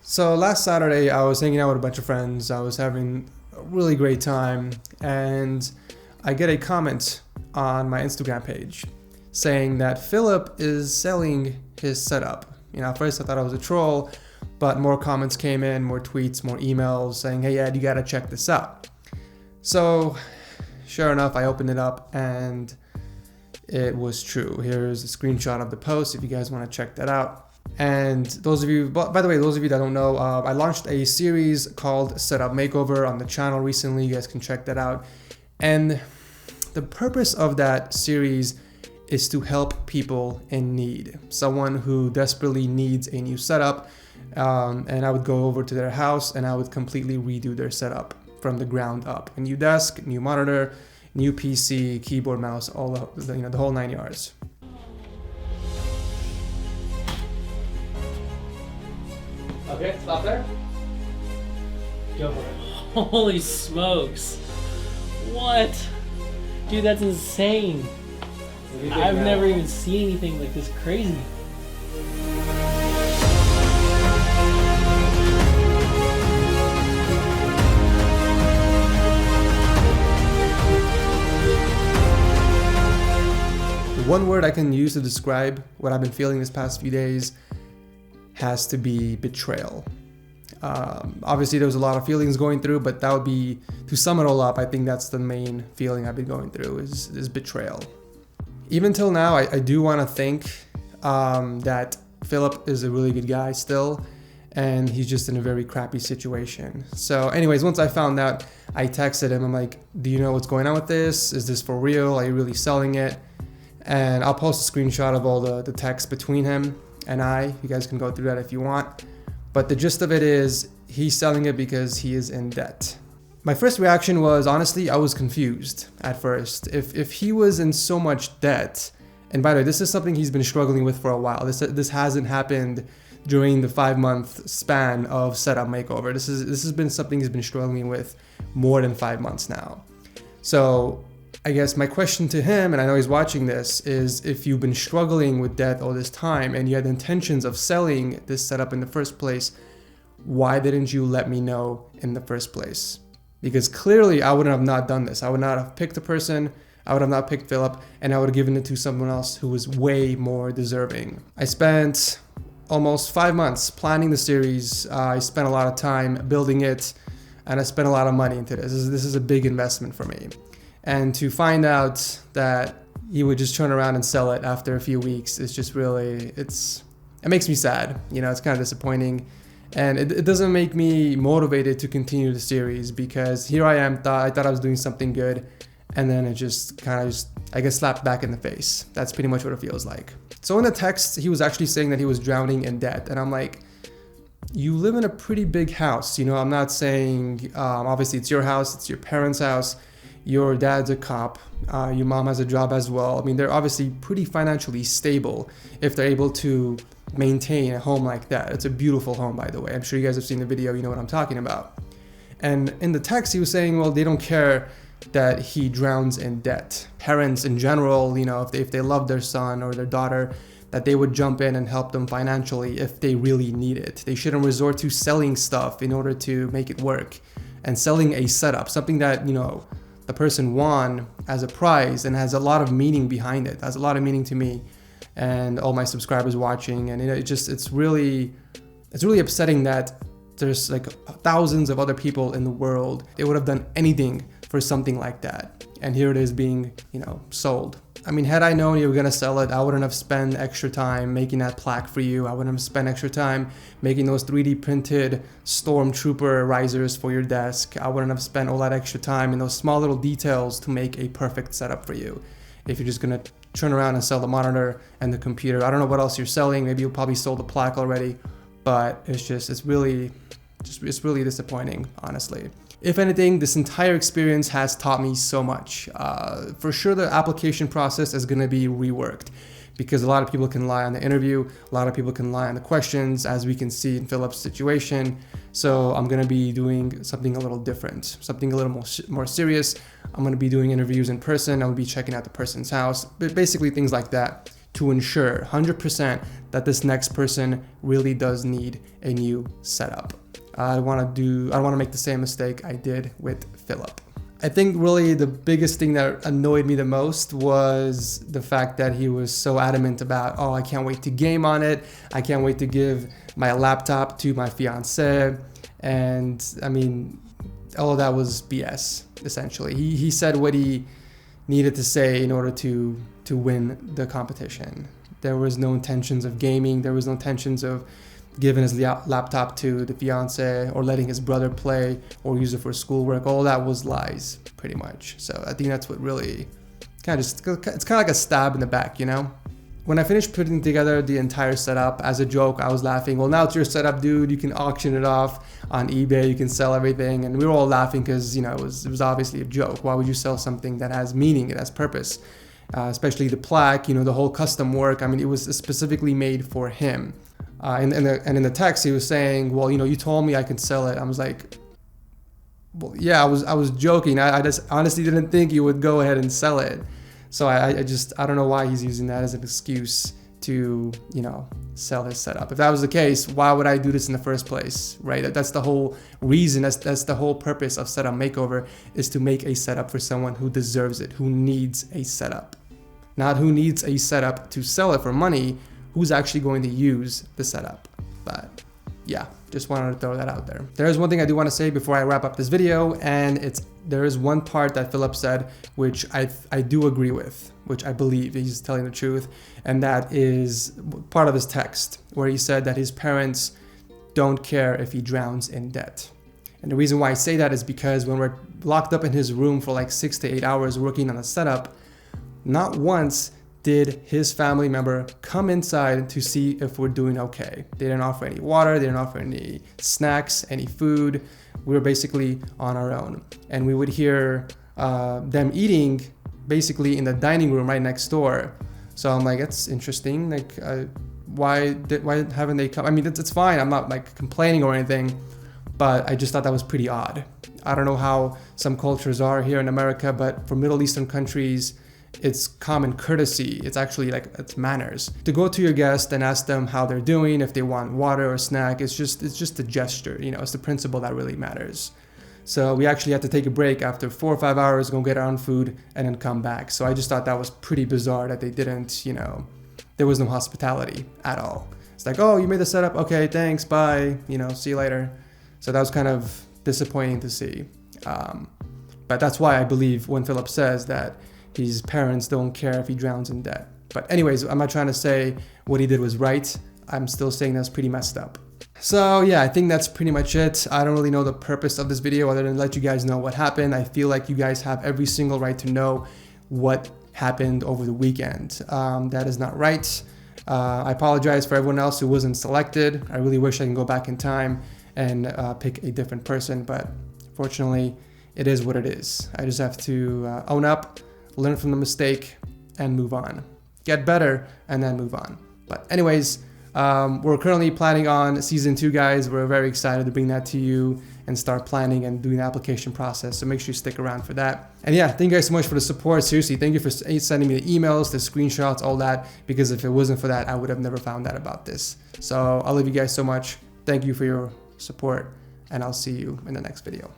So last Saturday, I was hanging out with a bunch of friends. I was having a really great time, and I get a comment on my Instagram page saying that Philip is selling his setup. At first I thought I was a troll, but more comments came in, more tweets, more emails saying, "Hey Ed, you gotta check this out." So sure enough, I opened it up and it was true. Here's a screenshot of the post if you guys want to check that out. And those of you, by the way, those of you that don't know, I launched a series called Setup Makeover on the channel recently. You guys can check that out. And the purpose of that series is to help people in need. Someone who desperately needs a new setup. And I would go over to their house and I would completely redo their setup from the ground up. A new desk, new monitor, new PC, keyboard, mouse, all the whole 9 yards. Okay, stop there. Go for it. Holy smokes. What? Dude, that's insane. I've never even seen anything like this crazy. One word I can use to describe what I've been feeling this past few days has to be betrayal. Obviously there was a lot of feelings going through, but that would be, to sum it all up, I think that's the main feeling I've been going through is betrayal. Even till now, I do want to think that Philip is a really good guy still, and he's just in a very crappy situation. So anyways, once I found out, I texted him. I'm like, do you know what's going on with this? Is this for real? Are you really selling it? And I'll post a screenshot of all the text between him and I. You guys can go through that if you want. But the gist of it is he's selling it because he is in debt. My first reaction was, honestly, I was confused at first. If he was in so much debt, and by the way, this is something he's been struggling with for a while. This hasn't happened during the 5-month span of Setup Makeover. This has been something he's been struggling with more than 5 months now. So I guess my question to him, and I know he's watching this, is if you've been struggling with debt all this time and you had intentions of selling this setup in the first place, why didn't you let me know in the first place? Because clearly I would have not done this. I would not have picked a person, I would have not picked Philip, and I would have given it to someone else who was way more deserving. I spent almost 5 months planning the series. I spent a lot of time building it, and I spent a lot of money into this. This is a big investment for me. And to find out that he would just turn around and sell it after a few weeks is just really, it makes me sad. It's kind of disappointing. And it doesn't make me motivated to continue the series because here I am, I thought I was doing something good. And then it just kind of I get slapped back in the face. That's pretty much what it feels like. So in the text, he was actually saying that he was drowning in debt. And I'm like, you live in a pretty big house. I'm not saying, obviously it's your house, it's your parents' house. Your dad's a cop, your mom has a job as well. I mean, they're obviously pretty financially stable if they're able to maintain a home like that. It's a beautiful home, by the way. I'm sure you guys have seen the video, you know what I'm talking about. And in the text, he was saying, well, they don't care that he drowns in debt. Parents in general, if they love their son or their daughter, that they would jump in and help them financially if they really need it. They shouldn't resort to selling stuff in order to make it work. And selling a setup, something that, the person won as a prize and has a lot of meaning behind it. Has a lot of meaning to me and all my subscribers watching. And it's really upsetting that there's like thousands of other people in the world. They would have done anything for something like that. And here it is being, sold. I mean, had I known you were gonna sell it, I wouldn't have spent extra time making that plaque for you. I wouldn't have spent extra time making those 3D printed stormtrooper risers for your desk. I wouldn't have spent all that extra time in those small little details to make a perfect setup for you. If you're just gonna turn around and sell the monitor and the computer, I don't know what else you're selling. Maybe you probably sold the plaque already, but it's really disappointing, honestly. If anything, this entire experience has taught me so much. For sure, the application process is going to be reworked because a lot of people can lie on the interview. A lot of people can lie on the questions, as we can see in Philip's situation. So I'm going to be doing something a little different, something a little more serious. I'm going to be doing interviews in person. I'm going to be checking out the person's house, but basically things like that to ensure 100% that this next person really does need a new setup. I don't want to make the same mistake I did with Filip. I think really the biggest thing that annoyed me the most was the fact that he was so adamant about, oh, I can't wait to game on it. I can't wait to give my laptop to my fiance. And I mean, all of that was BS, essentially. He said what he needed to say in order to win the competition. There was no intentions of gaming. There was no intentions of giving his laptop to the fiance or letting his brother play or use it for schoolwork. All that was lies, pretty much. So I think that's what really it's kind of like a stab in the back, you know? When I finished putting together the entire setup, as a joke, I was laughing, well, now it's your setup, dude. You can auction it off on eBay. You can sell everything. And we were all laughing because, you know, it was obviously a joke. Why would you sell something that has meaning, it has purpose? Especially the plaque, you know, the whole custom work. I mean, it was specifically made for him. And in the text, he was saying, well, you know, you told me I could sell it. I was like, well, yeah, I was joking. I just honestly didn't think you would go ahead and sell it. So I don't know why he's using that as an excuse to, you know, sell his setup. If that was the case, why would I do this in the first place, right? That's the whole reason, that's the whole purpose of Setup Makeover, is to make a setup for someone who deserves it, who needs a setup. Not who needs a setup to sell it for money, who's actually going to use the setup. But yeah, just wanted to throw that out there. There is one thing I do want to say before I wrap up this video, and there is one part that Filip said which I do agree with, which I believe he's telling the truth, and that is part of his text where he said that his parents don't care if he drowns in debt. And the reason why I say that is because when we're locked up in his room for like 6 to 8 hours working on a setup, not once did his family member come inside to see if we're doing okay. They didn't offer any water, they didn't offer any snacks, any food. We were basically on our own. And we would hear them eating basically in the dining room right next door. So I'm like, that's interesting. Like, why haven't they come? I mean, it's fine. I'm not like complaining or anything, but I just thought that was pretty odd. I don't know how some cultures are here in America, but for Middle Eastern countries, it's common courtesy. It's actually like, it's manners to go to your guest and ask them how they're doing, if they want water or snack. It's just a gesture, you know, it's the principle that really matters. So we actually had to take a break after 4 or 5 hours, go get our own food and then come back. So I just thought that was pretty bizarre that they didn't, you know, there was no hospitality at all. It's like, oh, you made the setup. Okay, thanks. Bye. You know, see you later. So that was kind of disappointing to see. But that's why I believe when Filip says that his parents don't care if he drowns in debt. But anyways, I'm not trying to say what he did was right. I'm still saying that's pretty messed up. So yeah, I think that's pretty much it. I don't really know the purpose of this video other than let you guys know what happened. I feel like you guys have every single right to know what happened over the weekend. That is not right. I apologize for everyone else who wasn't selected. I really wish I can go back in time and pick a different person, but fortunately, it is what it is. I just have to own up, learn from the mistake, and move on. Get better, and then move on. But anyways, we're currently planning on season 2, guys. We're very excited to bring that to you and start planning and doing the application process. So make sure you stick around for that. And yeah, thank you guys so much for the support. Seriously, thank you for sending me the emails, the screenshots, all that, because if it wasn't for that, I would have never found out about this. So I love you guys so much. Thank you for your support, and I'll see you in the next video.